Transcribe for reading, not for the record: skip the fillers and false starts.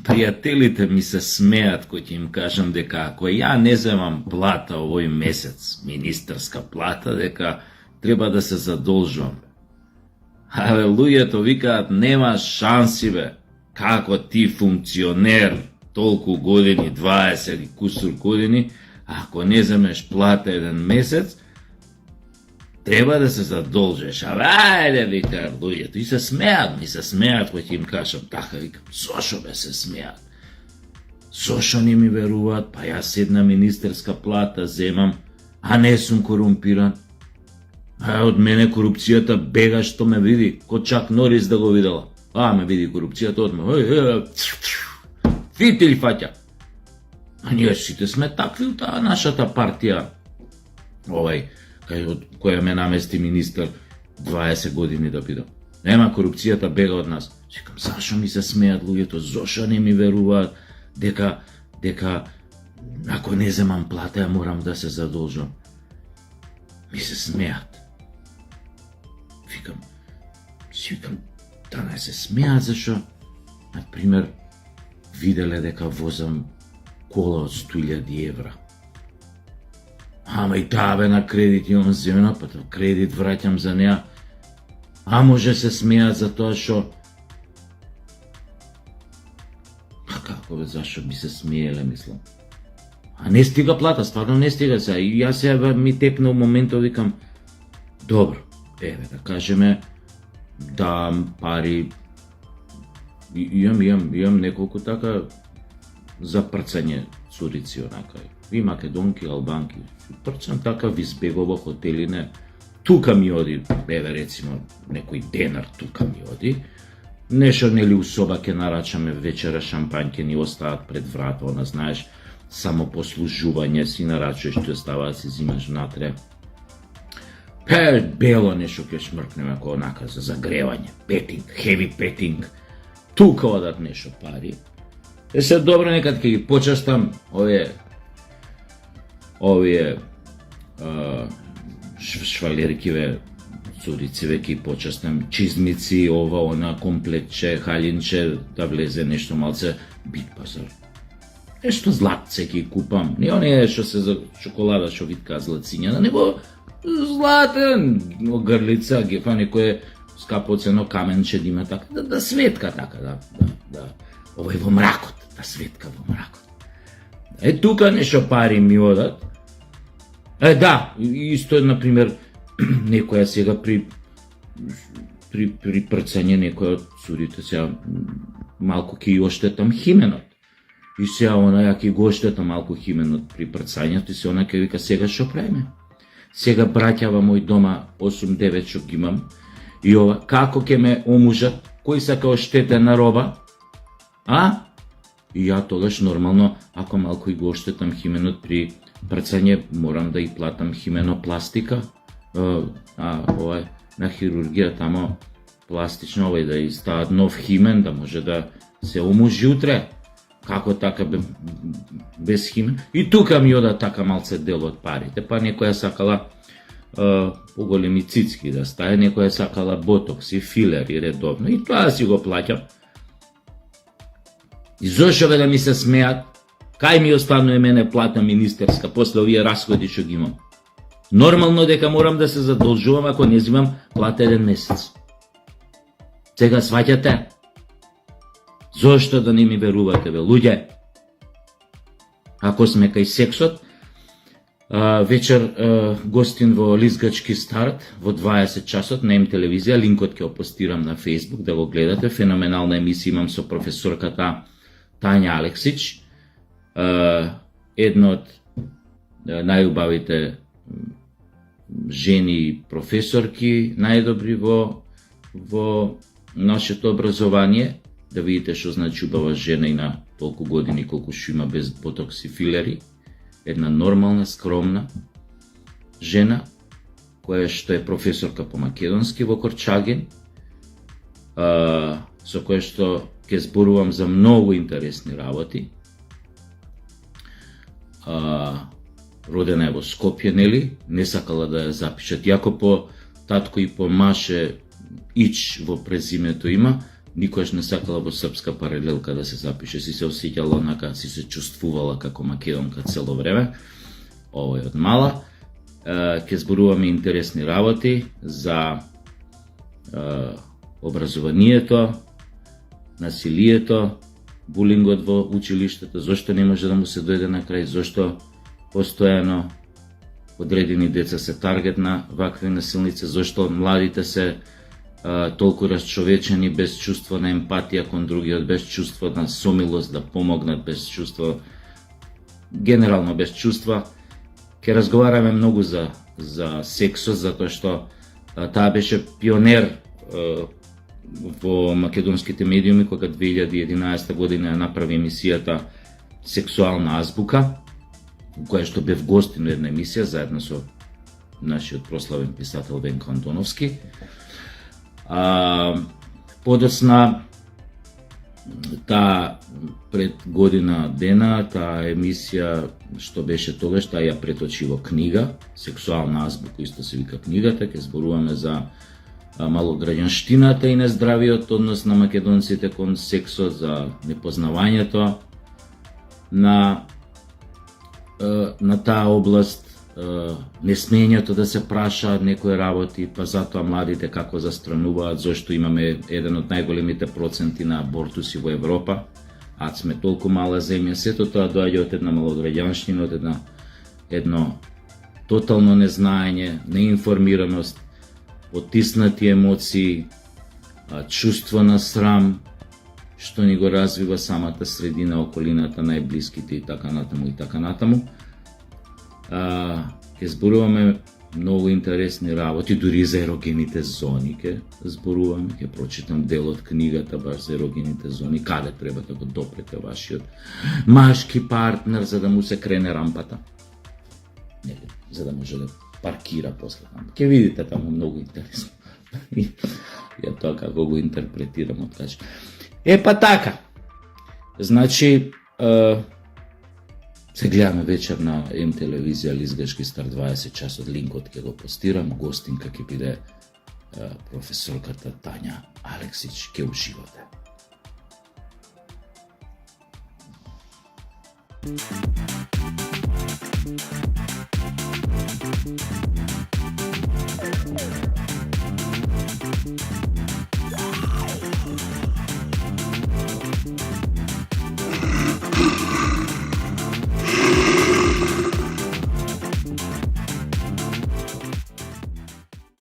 пријателите ми се смеат кој ќе им кажам дека ако ја не земам плата овој месец, министерска плата, дека треба да се задолжувам. Абе, луѓето викаат, нема шанси, бе. Како ти функционер, толку години, 20 и кусур години, ако не земеш плата еден месец, треба да се задолжеш. Абе, ајде, викаат луѓето. И се смеат, кој ќе им кажам така, викам, зошо бе се смеат? Зошо не ми веруваат, па јас една министерска плата земам, а не сум корумпиран. А од мене корупцијата бега што ме види, ко Чак Норис да го видела. Ме види корупцијата одма. Фитили фаќа. А ние сите сме такви у таа нашата партија. Која ме намести министер 20 години да бидам. Нема, корупцијата бега од нас. Чекам, зашо ми се смеат луѓето, зошо не ми веруваат дека ако не земам плата, ја морам да се задолжам. Ми се смеат. Викам, да не се смеат, зашо, например, виделе дека возам кола од 100.000 евра. Ама и таа бе на кредит имам земена, па кредит враќам за неа. А може се смеат за тоа што... Како бе, зашо би се смееле, мислам. А не стига плата, стварно не стига се. И јас сега ми тепна у моментот, викам, добро, да кажеме, да пари, имам неколку така за прцање цурици, онака, и македонки, албанки, прцам така ви збегова хотелине, тука ми оди, рецимо, некој денар тука ми оди, нешто нели у соба ке нарачаме вечера шампањ, ке ни остават пред врата, она знаеш, само послужување си нарачуваш, што ставаат си зимаш внатре. Бело нешто ке шмркнеме ако онака за загревање, петинг, хеви петинг, тука одат нешто пари. Се добро некад ке ги почастам овие швалеркиве, цурициве ке ги почастам, чизмици, ова, она, комплетче, халинче, да влезе нешто малце бит пазар. Нешто златце ке ги купам, не оние што се за шоколада што витка злацињана, него златен, грлица, ги фа некој скапоцено каменче да има така, да светка така, да. Овој во мракот, да светка во мракот. Тука нешто пари ми одат. Да, исто е, например, некоја сега при прцање некоја од цурите, сега малку ке ја оштетам хименот. И сега она ја ке го оштетам малку хименот при прцањето и се она ке вика сега што правиме? Сега браќава мој дома 8-9 што ги имам и ова, како ке ме омужат, кој сака оштетена роба? И ја тогаш нормално, ако малку и го оштетам хименот при прцање, морам да и платам хименопластика, на хирургија тамо пластично, да и стават нов химен, да може да се омужи утре. Како така без химен? И тука ми ода така малце дел од парите, па некоја сакала поголеми цицки да стае, некоја сакала ботокс и филери редовно, и тоа си го плаќам. И зошо бе да ми се смеат, кај ми останува мене плата министерска, после овие расходи што ги имам. Нормално дека морам да се задолжувам ако не земам плата еден месец. Сега сваќате? Зошто да не ми верувате, бе, луѓе? Ако сме кај сексот, вечер гостин во Лизгачки старт, во 20 часот на М телевизија, линкот ќе опостирам на Facebook да го гледате, феноменална емисија имам со професорката Тања Алексич, една од најубавите жени професорки, најдобри во нашето образование, да видите што значи убава жена и на толку години колку што има без ботокс и филери, една нормална, скромна жена, која што е професорка по македонски во Корчаген, со која што ќе зборувам за многу интересни работи. Родена е во Скопје, нели? Не сакала да ја запишат. Јако по татко и по маше Ич во презимето има, никош не сакала во српска паралелка да се запише, си се осеќала онака, си се чувствувала како македонка цело време, овој од мала. Ќе зборуваме интересни работи за образованието, насилието, булингот во училиштето, зошто не може да му се дојде на крај, зошто постојано одредени деца се таргет на вакви насилници, зошто младите се толку расчовечени, без чувство на емпатија кон другиот, без чувство на сомилост да помогнат, без чувство, генерално без чувства. Ке разговараме многу за сексот, затоа што таа беше пионер во македонските медиуми, кога 2011 година ја направи емисијата Сексуална азбука, која што бев гостин на една емисија заедно со нашиот прославен писател Венко Антоновски. Подосна, таа пред година дена, таа емисија што беше тогаш, таа ја преточи во книга, Сексуална азбука, исто се вика книгата, ќе зборуваме за малограѓанштината и нездравиот однос на македонците кон сексот, за непознавањето на таа област, несмењето да се праша некои работи, па затоа младите како застрануваат, зашто имаме еден од најголемите проценти на абортуси во Европа, а сме толку мала земја. Сето тоа доаѓа од една малограѓанштина, од едно тотално незнаење, неинформираност, отиснати емоции, чувство на срам, што ни го развива самата средина, околината, најблиските и така натаму и така натаму. Ке зборуваме многу интересни работи, дури за ерогените зони ке зборуваме, ке прочитам дел од книгата баш за ерогените зони, каде треба да го допрете вашиот машки партнер за да му се крене рампата, за да може да паркира после там. Ке видите таму многу интересно. Ја тоа како го интерпретирам откача. Па така. Значи, се гледаме вечер на М телевизија Лизгашки Стар 20 часот, линкот ќе го постирам, гостинка ќе биде професорката Тања Алексич, ќе уживате.